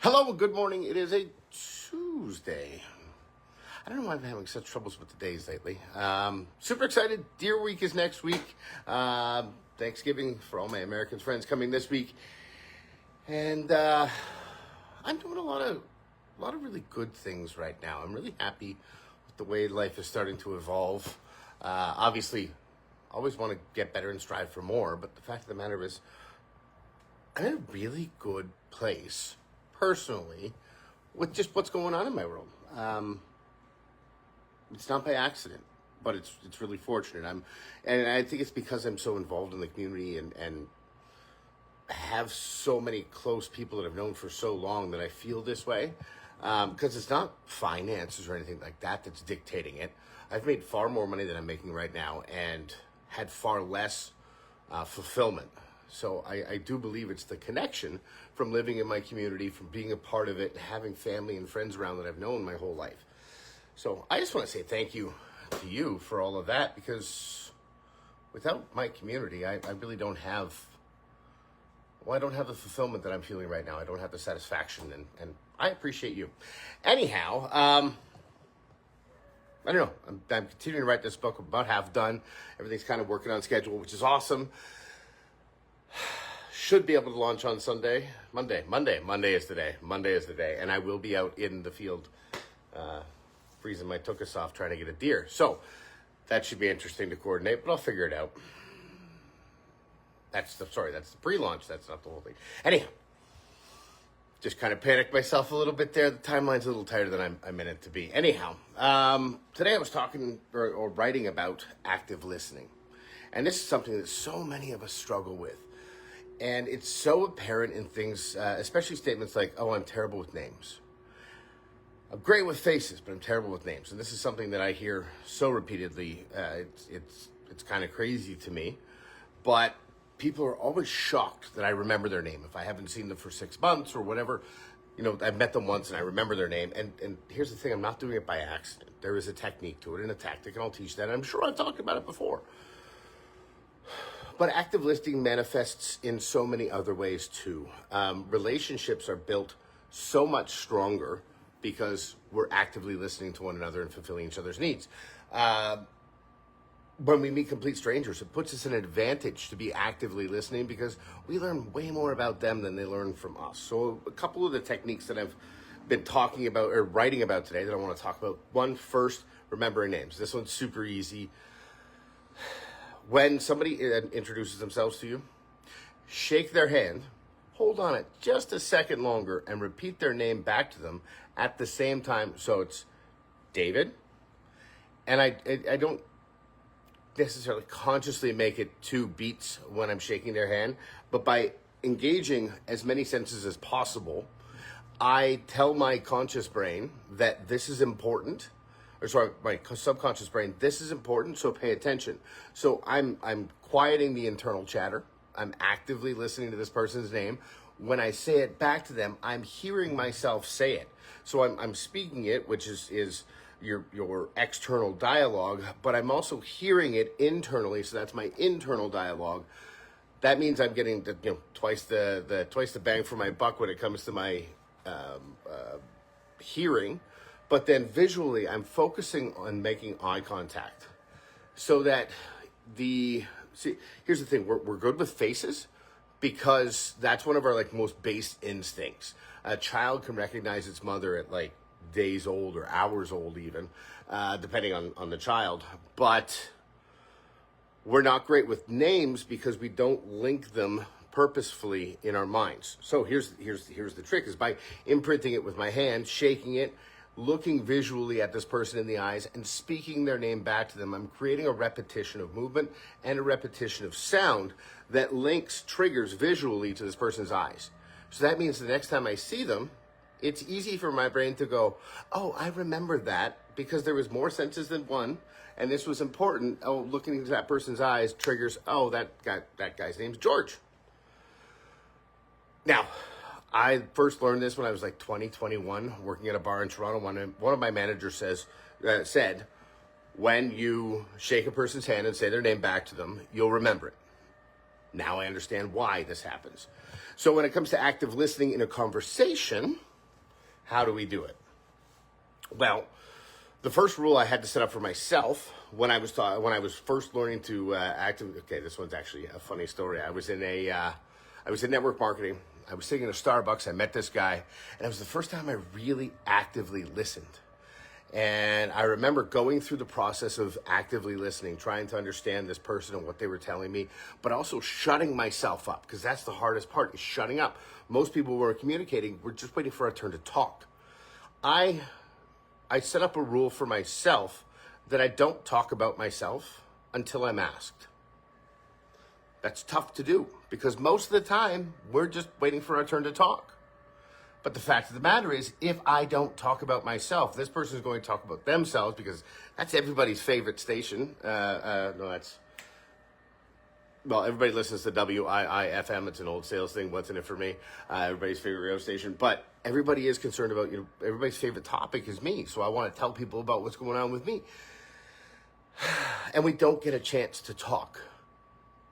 Hello, good morning. It is a Tuesday. I don't know why I'm having such troubles with the days lately. Super excited. Deer Week is next week. Thanksgiving for all my American friends coming this week. And I'm doing a lot of really good things right now. I'm really happy with the way life is starting to evolve. Obviously, always want to get better and strive for more. But the fact of the matter is, I'm in a really good place personally with just what's going on in my world. It's not by accident, but it's really fortunate. And I think it's because I'm so involved in the community and have so many close people that I've known for so long that I feel this way. Because it's not finances or anything like that that's dictating it. I've made far more money than I'm making right now and had far less fulfillment. So I do believe it's the connection from living in my community, from being a part of it, and having family and friends around that I've known my whole life. So I just want to say thank you to you for all of that, because without my community, I really don't have, I don't have the fulfillment that I'm feeling right now. I don't have the satisfaction, and I appreciate you. Anyhow, I don't know. I'm continuing to write this book. I'm about half done. Everything's kind of working on schedule, which is awesome. Should be able to launch on Sunday. Monday is the day. And I will be out in the field freezing my tuchus off trying to get a deer. So that should be interesting to coordinate, but I'll figure it out. That's the pre-launch. That's not the whole thing. Anyhow, just kind of panicked myself a little bit there. The timeline's a little tighter than I meant it to be. Anyhow, today I was talking or writing about active listening. And this is something that so many of us struggle with. And it's so apparent in things, especially statements like, oh, I'm terrible with names. I'm great with faces, but I'm terrible with names. And this is something that I hear so repeatedly. It's kind of crazy to me. But people are always shocked that I remember their name. If I haven't seen them for 6 months or whatever, I've met them once and I remember their name. And here's the thing, I'm not doing it by accident. There is a technique to it and a tactic, and I'll teach that. I'm sure I've talked about it before. But active listening manifests in so many other ways too. Relationships are built so much stronger because we're actively listening to one another and fulfilling each other's needs. When we meet complete strangers, it puts us in an advantage to be actively listening because we learn way more about them than they learn from us. So a couple of the techniques that I've been talking about or writing about today that I want to talk about. One, first, remembering names. This one's super easy. When somebody introduces themselves to you, shake their hand, hold on it just a second longer, and repeat their name back to them at the same time. So it's David, and I don't necessarily consciously make it 2 beats when I'm shaking their hand, but by engaging as many senses as possible, I tell my conscious brain that this is important. My subconscious brain, this is important, so pay attention. So I'm quieting the internal chatter. I'm actively listening to this person's name. When I say it back to them, I'm hearing myself say it. So I'm speaking it, which is your external dialogue, but I'm also hearing it internally. So that's my internal dialogue. That means I'm getting twice the bang for my buck when it comes to my hearing. But then visually, I'm focusing on making eye contact so that here's the thing. We're good with faces because that's one of our most base instincts. A child can recognize its mother at days old or hours old even, depending on the child. But we're not great with names because we don't link them purposefully in our minds. So here's the trick is by imprinting it with my hand, shaking it, looking visually at this person in the eyes and speaking their name back to them. I'm creating a repetition of movement and a repetition of sound that triggers visually to this person's eyes. So that means the next time I see them, it's easy for my brain to go, oh, I remember that because there was more senses than one. And this was important. Oh, looking into that person's eyes triggers, oh, that guy's name's George. Now, I first learned this when I was 20, 21, working at a bar in Toronto. One of my managers said, when you shake a person's hand and say their name back to them, you'll remember it. Now I understand why this happens. So when it comes to active listening in a conversation, How do we do it? Well, the first rule I had to set up for myself when I was first learning to actively. Okay, this one's actually a funny story. I was in network marketing. I was sitting in a Starbucks. I met this guy, and it was the first time I really actively listened. And I remember going through the process of actively listening, trying to understand this person and what they were telling me, but also shutting myself up, because that's the hardest part, is shutting up. Most people who are communicating, we're just waiting for our turn to talk. I set up a rule for myself that I don't talk about myself until I'm asked. That's tough to do, because most of the time, we're just waiting for our turn to talk. But the fact of the matter is, if I don't talk about myself, this person is going to talk about themselves, because that's everybody's favorite station. Everybody listens to WIIFM. It's an old sales thing. What's in it for me? Everybody's favorite radio station. But everybody is concerned about, everybody's favorite topic is me. So I want to tell people about what's going on with me. And we don't get a chance to talk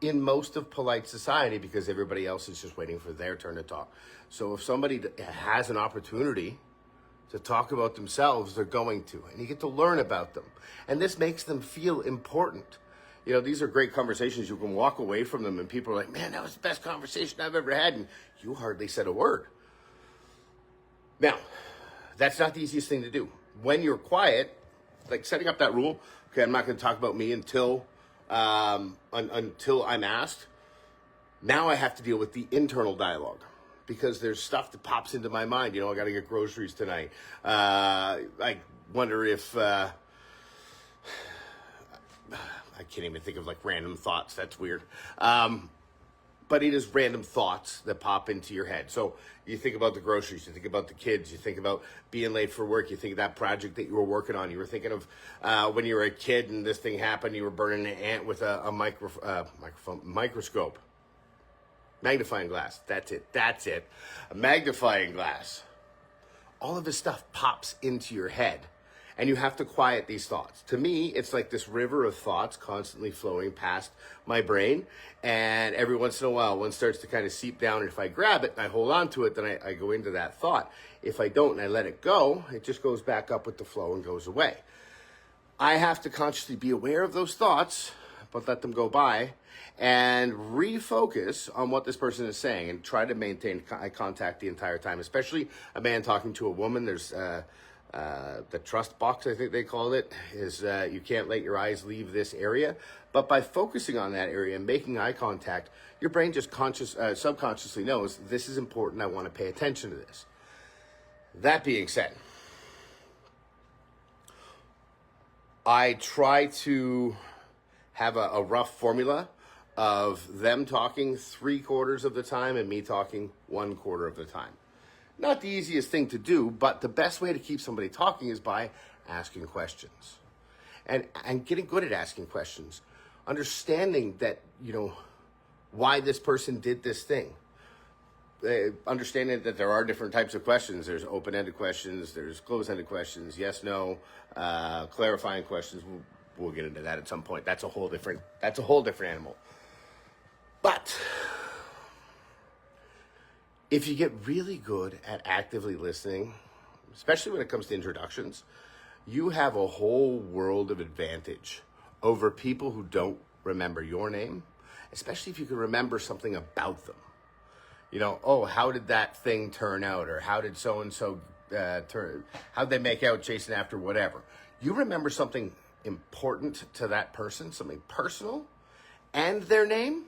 in most of polite society, because everybody else is just waiting for their turn to talk. So if somebody has an opportunity to talk about themselves, they're going to, and you get to learn about them. And this makes them feel important. These are great conversations. You can walk away from them and people are like, man, that was the best conversation I've ever had. And you hardly said a word. Now, that's not the easiest thing to do. When you're quiet, like setting up that rule, okay, I'm not going to talk about me until I'm asked. Now I have to deal with the internal dialogue, because there's stuff that pops into my mind. I got to get groceries tonight. I wonder if, I can't even think of like random thoughts. That's weird. But it is random thoughts that pop into your head. So you think about the groceries, you think about the kids, you think about being late for work, you think of that project that you were working on. You were thinking of when you were a kid and this thing happened, you were burning an ant with a microscope. Magnifying glass. That's it. A magnifying glass. All of this stuff pops into your head, and you have to quiet these thoughts. To me, it's like this river of thoughts constantly flowing past my brain, and every once in a while, one starts to kind of seep down, and if I grab it and I hold on to it, then I go into that thought. If I don't and I let it go, it just goes back up with the flow and goes away. I have to consciously be aware of those thoughts, but let them go by, and refocus on what this person is saying and try to maintain eye contact the entire time, especially a man talking to a woman. There's the trust box, I think they called it, is you can't let your eyes leave this area. But by focusing on that area and making eye contact, your brain just subconsciously knows this is important. I want to pay attention to this. That being said, I try to have a rough formula of them talking 3/4 of the time and me talking 1/4 of the time. Not the easiest thing to do, but the best way to keep somebody talking is by asking questions. And getting good at asking questions. Understanding that, why this person did this thing. Understanding that there are different types of questions. There's open-ended questions, there's closed-ended questions, yes, no, clarifying questions. We'll get into that at some point. That's a whole different animal. But if you get really good at actively listening, especially when it comes to introductions, you have a whole world of advantage over people who don't remember your name, especially if you can remember something about them. How did that thing turn out? Or how did so-and-so how'd they make out chasing after whatever? You remember something important to that person, something personal, and their name,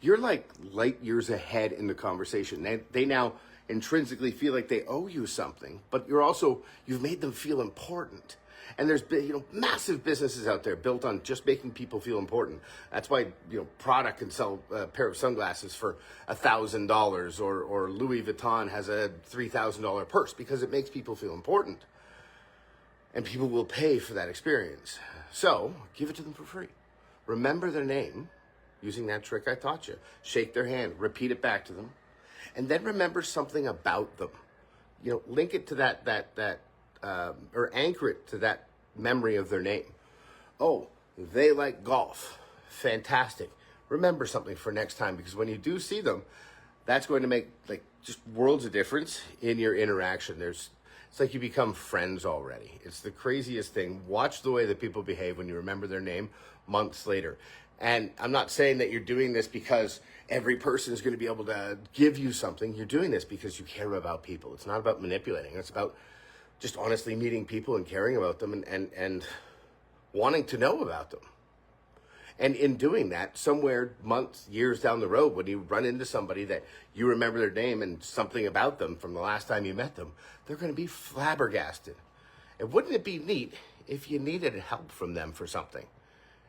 you're like light years ahead in the conversation. They now intrinsically feel like they owe you something, but you've made them feel important. And there's massive businesses out there built on just making people feel important. That's why Prada can sell a pair of sunglasses for $1,000, or Louis Vuitton has a $3,000 purse, because it makes people feel important. And people will pay for that experience. So give it to them for free. Remember their name using that trick I taught you. Shake their hand, repeat it back to them, and then remember something about them. Link it to that or anchor it to that memory of their name. Oh, they like golf. Fantastic. Remember something for next time, because when you do see them, that's going to make just worlds of difference in your interaction. It's like you become friends already. It's the craziest thing. Watch the way that people behave when you remember their name months later. And I'm not saying that you're doing this because every person is going to be able to give you something. You're doing this because you care about people. It's not about manipulating. It's about just honestly meeting people and caring about them and wanting to know about them. And in doing that, somewhere months, years down the road, when you run into somebody that you remember their name and something about them from the last time you met them, they're going to be flabbergasted. And wouldn't it be neat if you needed help from them for something?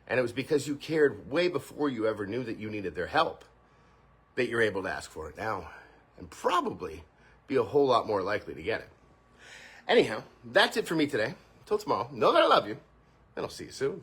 And it was because you cared way before you ever knew that you needed their help that you're able to ask for it now and probably be a whole lot more likely to get it. Anyhow, that's it for me today. Until tomorrow, know that I love you, and I'll see you soon.